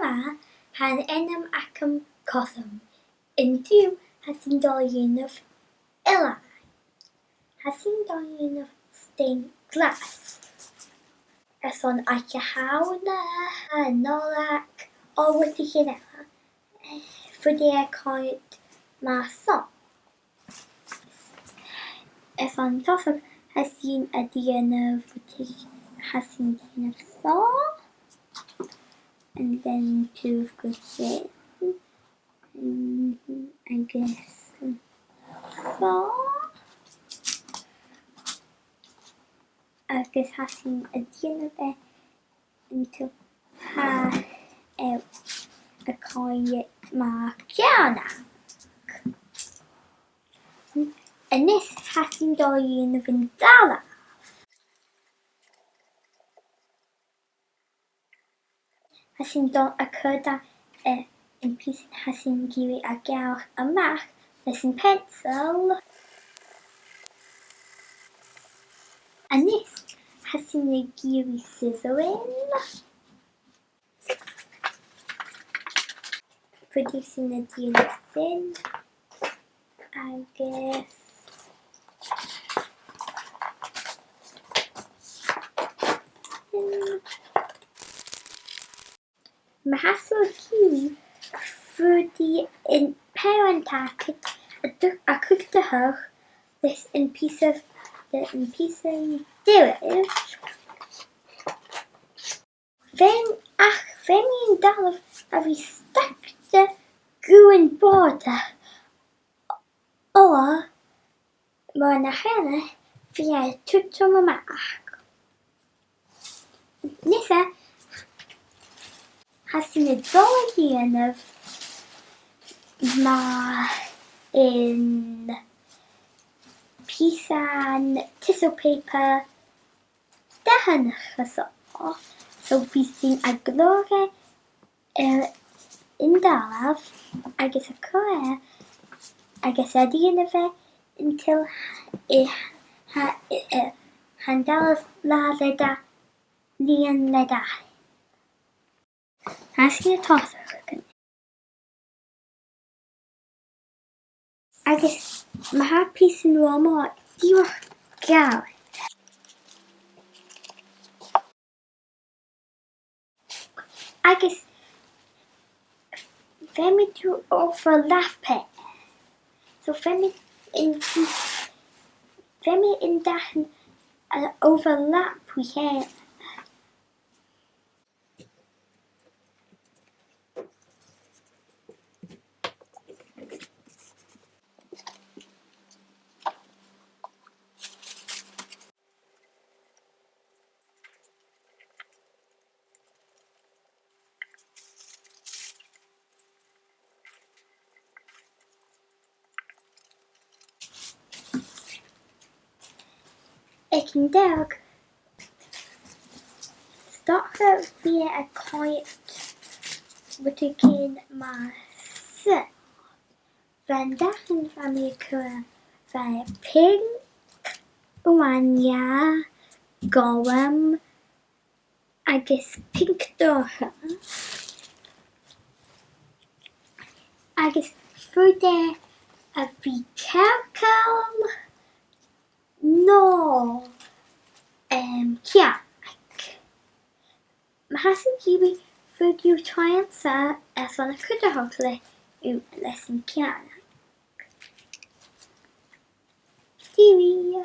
yma han enam ac am cothwm. Unrhyw sy'n dod un of elau. Sy'n dod un of stein glas. Son ac y hawn yn ôl ac o wedi hynna. Fyddi e coed maso. Son toffog sy'n ydy yn y fwtig sy'n dyn of so. And then two of good shit. I guess so. I guess having a dinner there until a coin marciana. And this having doing of Indala. Hasyn don y cyda yn pys hasyn giri a gawr a mach lesyn pencil. A nes hasyn y giri scissoring. Producing a deal thin. I guess. Mahasol kiwi fruity in parent a cook the her this in piece of deriv. Then in dollar have we stuck the green border or more na henne via tutum mark. Nissa hasyn y dolian of ma in piece and tissue paper dahan so we seen a glory in dalaf I guess a career I guess at the end of it until handalaf la leda lian leda. Asking a tosser. I guess my piece in Roma, do you Gaelic? I guess Femi to overlap it. So Femi in that overlap we have. Ik can dog start her via a quiet with a kid myself. Van dagen van mijn keur van pink, wanya, golem, I guess pink door. I guess for there a be careful. No, Mahasyn kiwi for you try and say as on a cutter hopefully you lesson kiana. Kiwi.